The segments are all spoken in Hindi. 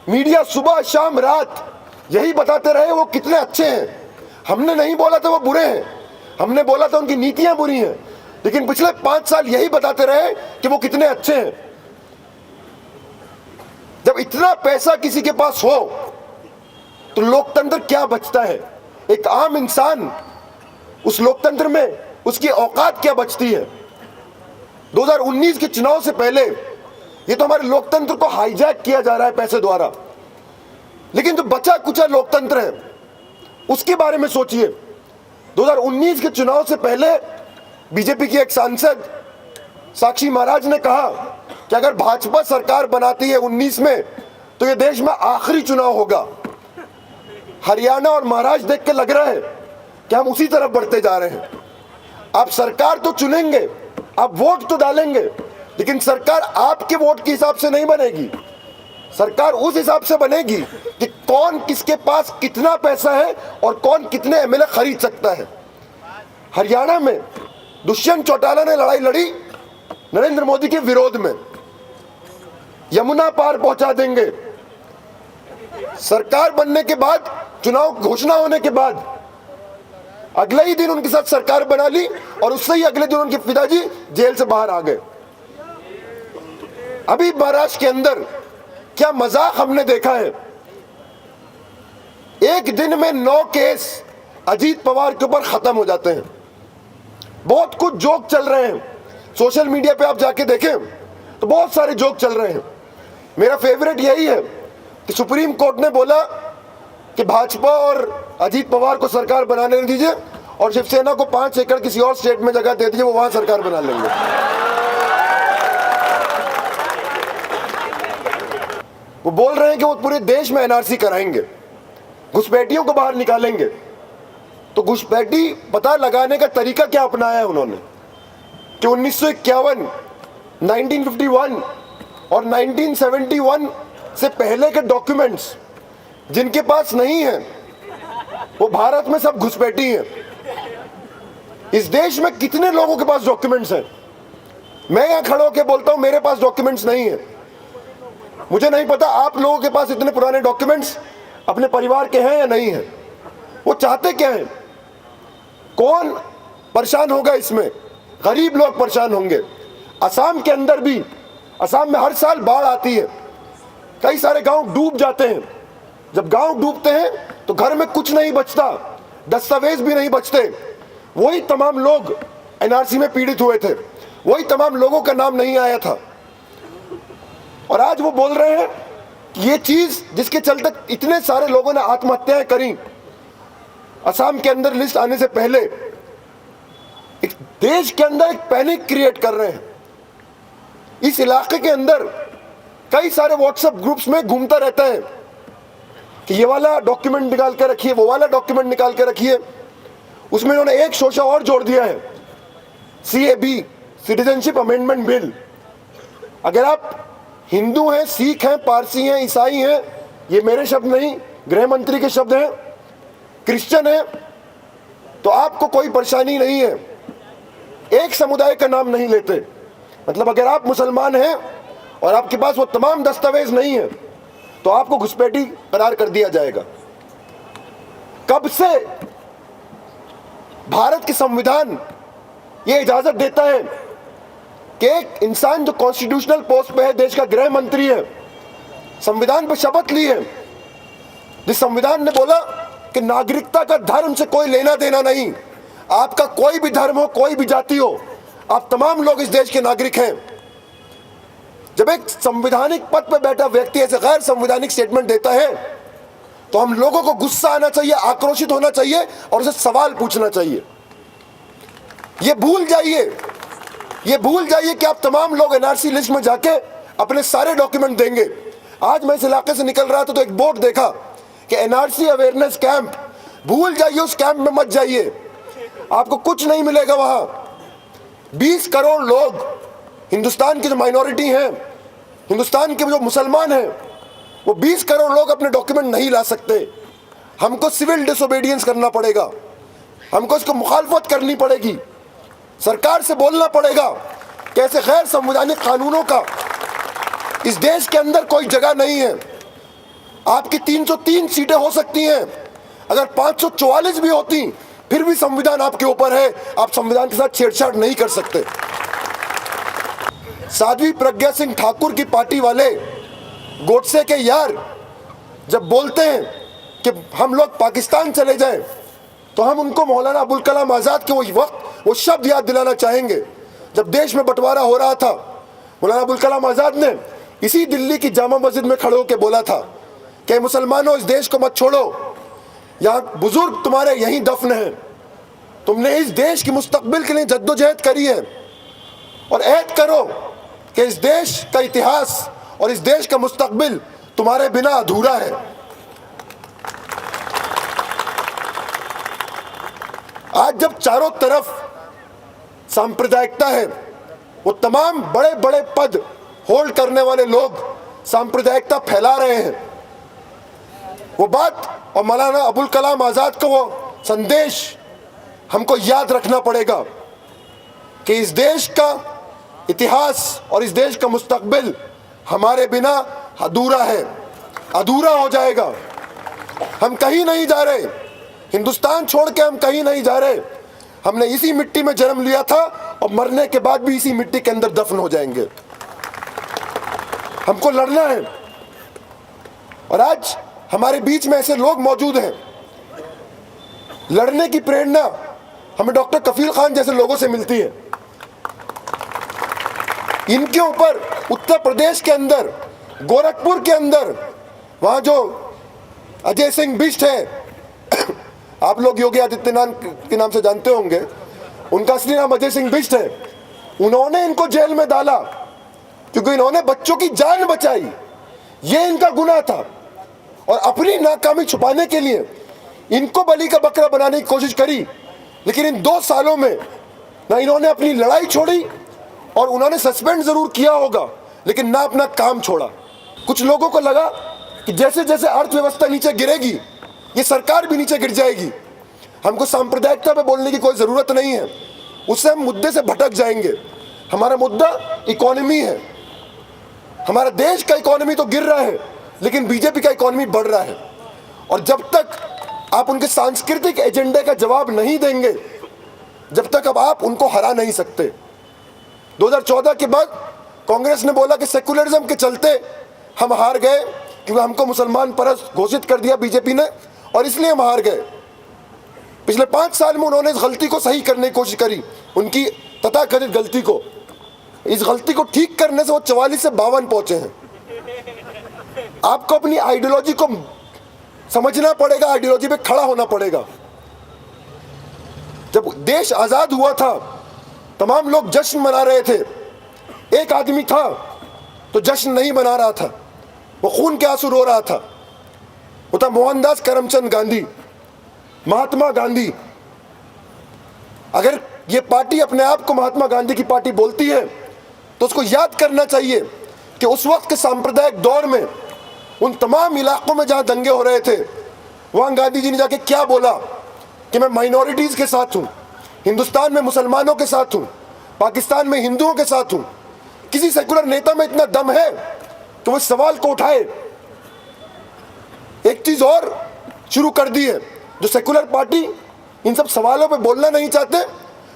मीडिया सुबह शाम रात यही बताते रहे वो कितने अच्छे हैं। हमने नहीं बोला था वो बुरे हैं, हमने बोला था उनकी नीतियां बुरी हैं, लेकिन पिछले 5 साल यही बताते रहे कि वो कितने अच्छे हैं। जब इतना पैसा किसी के पास हो तो लोकतंत्र क्या बचता है? एक आम इंसान उस लोकतंत्र में उसकी औकात क्या बचती है? 2019 के चुनाव से पहले ये तो हमारे लोकतंत्र को हाईजैक किया जा रहा है पैसे द्वारा, लेकिन जो बचा कुचा लोकतंत्र है उसके बारे में सोचिए। 2019 के चुनाव से पहले बीजेपी की एक सांसद साक्षी महाराज ने कहा कि अगर भाजपा सरकार बनाती है 19 में तो ये देश में आखिरी चुनाव होगा। हरियाणा और महाराष्ट्र देख के लग रहा है कि हम उसी तरफ बढ़ते जा रहे हैं। आप सरकार तो चुनेंगे, आप वोट तो डालेंगे, लेकिन सरकार आपके वोट के हिसाब से नहीं बनेगी। सरकार उस हिसाब से बनेगी कि कौन किसके पास कितना पैसा है और कौन कितने एमएलए खरीद सकता है। हरियाणा में दुष्यंत चौटाला ने लड़ाई लड़ी नरेंद्र मोदी के विरोध में, यमुना पार पहुंचा देंगे। सरकार बनने के बाद, चुनाव घोषणा होने के बाद अगले ही दिन उनके साथ सरकार बना ली और उससे ही अगले दिन उनके पिताजी जेल से बाहर आ गए। अभी महाराष्ट्र के अंदर क्या मजाक हमने देखा है। एक दिन में 9 केस अजीत पवार के ऊपर खत्म हो जाते हैं। बहुत कुछ जोक चल रहे हैं सोशल मीडिया पे, आप जाके देखें तो बहुत सारे जोक चल रहे हैं। मेरा फेवरेट यही है कि सुप्रीम कोर्ट ने बोला कि भाजपा और अजीत पवार को सरकार बनाने दीजिए और शिवसेना को 5 एकड़ किसी और स्टेट में जगह दे दीजिए, वो वहां सरकार बना लेंगे। वो बोल रहे हैं कि वो पूरे देश में एनआरसी कराएंगे, घुसपैठियों को बाहर निकालेंगे। तो घुसपैठी पता लगाने का तरीका क्या अपनाया है उन्होंने कि 1951, 1951 और 1971 से पहले के डॉक्यूमेंट्स जिनके पास नहीं है वो भारत में सब घुसपैठी हैं। इस देश में कितने लोगों के पास डॉक्यूमेंट्स हैं? मैं यहां खड़ा होकर बोलता हूं मेरे पास डॉक्यूमेंट्स नहीं है। मुझे नहीं पता आप लोगों के पास इतने पुराने डॉक्यूमेंट्स अपने परिवार के हैं या नहीं है। वो चाहते क्या है? कौन परेशान होगा इसमें? गरीब लोग परेशान होंगे। असम के अंदर भी, असम में हर साल बाढ़ आती है, कई सारे गांव डूब जाते हैं। जब गांव डूबते हैं तो घर में कुछ नहीं बचता, दस्तावेज भी नहीं बचते। वही तमाम लोग एनआरसी में पीड़ित हुए थे, वही तमाम लोगों का नाम नहीं आया था। और आज वो बोल रहे हैं कि ये चीज जिसके चलते इतने सारे लोगों ने आत्महत्याएं करी, असम के अंदर लिस्ट आने से पहले एक देश के अंदर एक पैनिक क्रिएट कर रहे हैं। इस इलाके के अंदर कई सारे व्हाट्सएप ग्रुप्स में घूमता रहता है कि ये वाला डॉक्यूमेंट निकाल के रखिए, वो वाला डॉक्यूमेंट निकाल के रखिए। उसमें उन्होंने एक शोशा और जोड़ दिया है, CAB, सिटीजनशिप अमेंडमेंट बिल। अगर आप हिंदू हैं, सिख हैं, पारसी हैं, ईसाई हैं, ये मेरे शब्द नहीं, गृह मंत्री के शब्द हैं, क्रिश्चियन हैं, तो आपको कोई परेशानी नहीं है। एक समुदाय का नाम नहीं लेते। मतलब अगर आप मुसलमान हैं और आपके पास वो तमाम दस्तावेज नहीं है तो आपको घुसपैठी करार कर दिया जाएगा। कब से भारत के संविधान ये इजाजत देता है कि एक इंसान जो कॉन्स्टिट्यूशनल पोस्ट पे है, देश का गृह मंत्री है, संविधान पर शपथ ली है, जिस संविधान ने बोला कि नागरिकता का धर्म से कोई लेना देना नहीं, आपका कोई भी धर्म हो, कोई भी जाति हो, आप तमाम लोग इस देश के नागरिक हैं। जब एक संवैधानिक पद पर बैठा व्यक्ति ऐसे गैर संवैधानिक स्टेटमेंट देता है तो हम लोगों को गुस्सा आना चाहिए, आक्रोशित होना चाहिए और उसे सवाल पूछना चाहिए। ये भूल जाइए कि आप तमाम लोग एनआरसी लिस्ट में जाके अपने सारे डॉक्यूमेंट देंगे। आज मैं इस इलाके से निकल रहा था तो एक बोर्ड देखा कि एनआरसी अवेयरनेस कैंप, भूल जाइए, उस कैंप में मत जाइए, आपको कुछ नहीं मिलेगा वहां। 20 करोड़ लोग हिंदुस्तान की जो माइनॉरिटी हैं, हिंदुस्तान के जो मुसलमान हैं, वो 20 करोड़ लोग अपने डॉक्यूमेंट नहीं ला सकते। हमको सिविल डिसोबीडियंस करना पड़ेगा, हमको इसको मुखालफत करनी पड़ेगी, सरकार से बोलना पड़ेगा कि ऐसे गैर संवैधानिक कानूनों का इस देश के अंदर कोई जगह नहीं है। आपकी 303 सीटें हो सकती हैं, अगर 544 भी होती फिर भी संविधान आपके ऊपर है, आप संविधान के साथ छेड़छाड़ नहीं कर सकते। साध्वी प्रज्ञा सिंह ठाकुर की पार्टी वाले गोडसे के यार जब बोलते हैं कि हम लोग पाकिस्तान चले जाएं, तो हम उनको मौलाना अबुल कलाम आज़ाद के वो शब्द याद दिलाना चाहेंगे जब देश में बंटवारा हो रहा था। मौलाना अबुल कलाम आज़ाद ने इसी दिल्ली की जामा मस्जिद में खड़े होकर बोला था कि मुसलमानों, इस देश को मत छोड़ो, यहाँ बुजुर्ग तुम्हारे यहीं दफन हैं, तुमने इस देश की मुस्तकबिल के लिए जद्दोजहद करी है और ऐद करो कि इस देश का इतिहास और इस देश का मुस्तकबिल तुम्हारे बिना अधूरा है। आज जब चारों तरफ सांप्रदायिकता है, वो तमाम बड़े बड़े पद होल्ड करने वाले लोग सांप्रदायिकता फैला रहे हैं, वो बात और मौलाना अबुल कलाम आज़ाद का वो संदेश हमको याद रखना पड़ेगा कि इस देश का इतिहास और इस देश का मुस्तकबिल हमारे बिना अधूरा है, अधूरा हो जाएगा। हम कहीं नहीं जा रहे, हिंदुस्तान छोड़ के हम कहीं नहीं जा रहे। हमने इसी मिट्टी में जन्म लिया था और मरने के बाद भी इसी मिट्टी के अंदर दफन हो जाएंगे। हमको लड़ना है और आज हमारे बीच में ऐसे लोग मौजूद हैं, लड़ने की प्रेरणा हमें डॉक्टर कफील खान जैसे लोगों से मिलती है। इनके ऊपर उत्तर प्रदेश के अंदर, गोरखपुर के अंदर, वहां जो अजय सिंह बिष्ट है, आप लोग योगी आदित्यनाथ के नाम से जानते होंगे, उनका असली नाम अजय सिंह बिष्ट है। उन्होंने इनको जेल में डाला क्योंकि इन्होंने बच्चों की जान बचाई, ये इनका गुनाह था। और अपनी नाकामी छुपाने के लिए इनको बलि का बकरा बनाने की कोशिश करी, लेकिन इन 2 सालों में ना इन्होंने अपनी लड़ाई छोड़ी और उन्होंने सस्पेंड जरूर किया होगा, लेकिन ना अपना काम छोड़ा। कुछ लोगों को लगा कि जैसे जैसे अर्थव्यवस्था नीचे गिरेगी, ये सरकार भी नीचे गिर जाएगी, हमको सांप्रदायिकता पे बोलने की कोई ज़रूरत नहीं है, उससे हम मुद्दे से भटक जाएंगे। हमारा मुद्दा इकोनॉमी है, हमारा देश का इकोनॉमी तो गिर रहा है, लेकिन बीजेपी का इकोनॉमी बढ़ रहा है। और जब तक आप उनके सांस्कृतिक एजेंडे का जवाब नहीं देंगे, जब तक अब आप उनको हरा नहीं सकते। 2014 के बाद कांग्रेस ने बोला कि सेकुलरिज्म के चलते हम हार गए, क्योंकि हमको मुसलमान परस्त घोषित कर दिया बीजेपी ने और इसलिए हम हार गए। पिछले 5 साल में उन्होंने इस गलती को सही करने की कोशिश करी, उनकी तथाकथित गलती को। इस गलती को ठीक करने से वो 44 से 52 पहुंचे हैं। आपको अपनी आइडियोलॉजी को समझना पड़ेगा, आइडियोलॉजी पे खड़ा होना पड़ेगा। जब देश आजाद हुआ था, तमाम लोग जश्न मना रहे थे। एक आदमी था तो जश्न नहीं मना रहा था, वो खून के आंसू रो रहा था। वो था मोहनदास करमचंद गांधी, महात्मा गांधी। अगर ये पार्टी अपने आप को महात्मा गांधी की पार्टी बोलती है, तो उसको याद करना चाहिए कि उस वक्त के सांप्रदायिक दौर में उन तमाम इलाकों में जहां दंगे हो रहे थे, वहां गांधी जी ने जाके क्या बोला कि मैं माइनॉरिटीज के साथ हूं, हिंदुस्तान में मुसलमानों के साथ हूं, पाकिस्तान में हिंदुओं के साथ हूं। किसी सेकुलर नेता में इतना दम है तो वो सवाल को उठाए। एक चीज और शुरू कर दी है, जो सेकुलर पार्टी इन सब सवालों पे बोलना नहीं चाहते,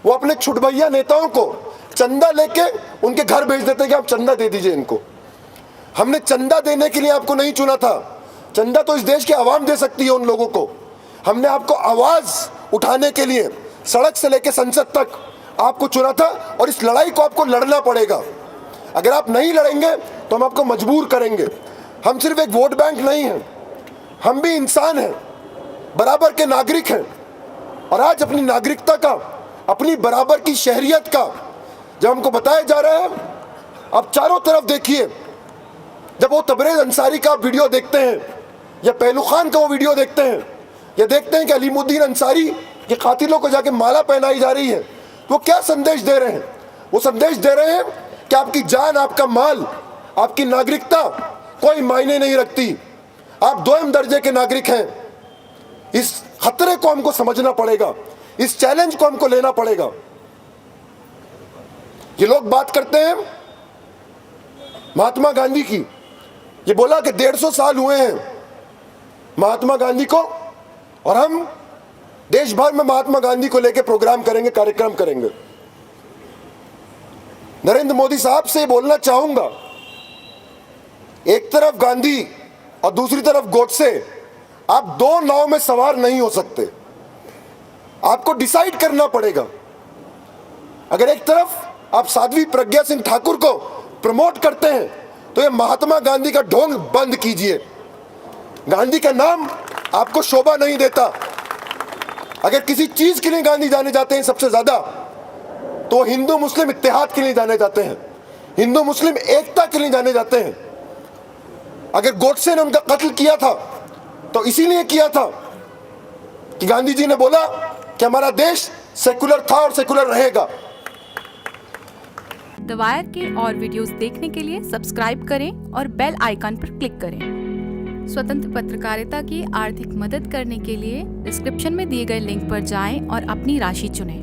वो अपने छुटभैया नेताओं को चंदा लेके उनके घर भेज देते कि आप चंदा दे दीजिए इनको। हमने चंदा देने के लिए आपको नहीं चुना था, चंदा तो इस देश की आवाम दे सकती है उन लोगों को। हमने आपको आवाज उठाने के लिए सड़क से लेकर संसद तक आपको चुना था, और इस लड़ाई को आपको लड़ना पड़ेगा। अगर आप नहीं लड़ेंगे तो हम आपको मजबूर करेंगे। हम सिर्फ एक वोट बैंक नहीं हैं, हम भी इंसान हैं, बराबर के नागरिक हैं। और आज अपनी नागरिकता का, अपनी बराबर की शहरियत का जब हमको बताया जा रहा है, आप चारों तरफ देखिए, जब वो तबरेज अंसारी का वीडियो देखते हैं या पहलू खान का वो वीडियो देखते हैं, या देखते हैं कि अलीमुद्दीन अंसारी के कातिलों को जाके माला पहनाई जा रही है, वो क्या संदेश दे रहे हैं? वो संदेश दे रहे हैं कि आपकी जान, आपका माल, आपकी नागरिकता कोई मायने नहीं रखती, आप 2 दर्जे के नागरिक हैं। इस खतरे को हमको समझना पड़ेगा, इस चैलेंज को हमको लेना पड़ेगा। ये लोग बात करते हैं महात्मा गांधी की, ये बोला कि 150 साल हुए हैं महात्मा गांधी को, और हम देश भर में महात्मा गांधी को लेकर प्रोग्राम करेंगे, कार्यक्रम करेंगे। नरेंद्र मोदी साहब से बोलना चाहूंगा, एक तरफ गांधी और दूसरी तरफ गोडसे, आप दो नाव में सवार नहीं हो सकते। आपको डिसाइड करना पड़ेगा। अगर एक तरफ आप साध्वी प्रज्ञा सिंह ठाकुर को प्रमोट करते हैं तो ये महात्मा गांधी का ढोंग बंद कीजिए। गांधी का नाम आपको शोभा नहीं देता। अगर किसी चीज के लिए गांधी जाने जाते हैं सबसे ज्यादा, तो हिंदू मुस्लिम इत्तेहाद के लिए जाने जाते हैं, हिंदू मुस्लिम एकता के लिए जाने जाते हैं। अगर गोडसे ने उनका कत्ल किया था तो इसीलिए किया था कि गांधी जी ने बोला कि हमारा देश सेकुलर था और सेकुलर रहेगा। द वायर के और वीडियोस देखने के लिए सब्सक्राइब करें और बेल आइकन पर क्लिक करें। स्वतंत्र पत्रकारिता की आर्थिक मदद करने के लिए डिस्क्रिप्शन में दिए गए लिंक पर जाएं और अपनी राशि चुनें।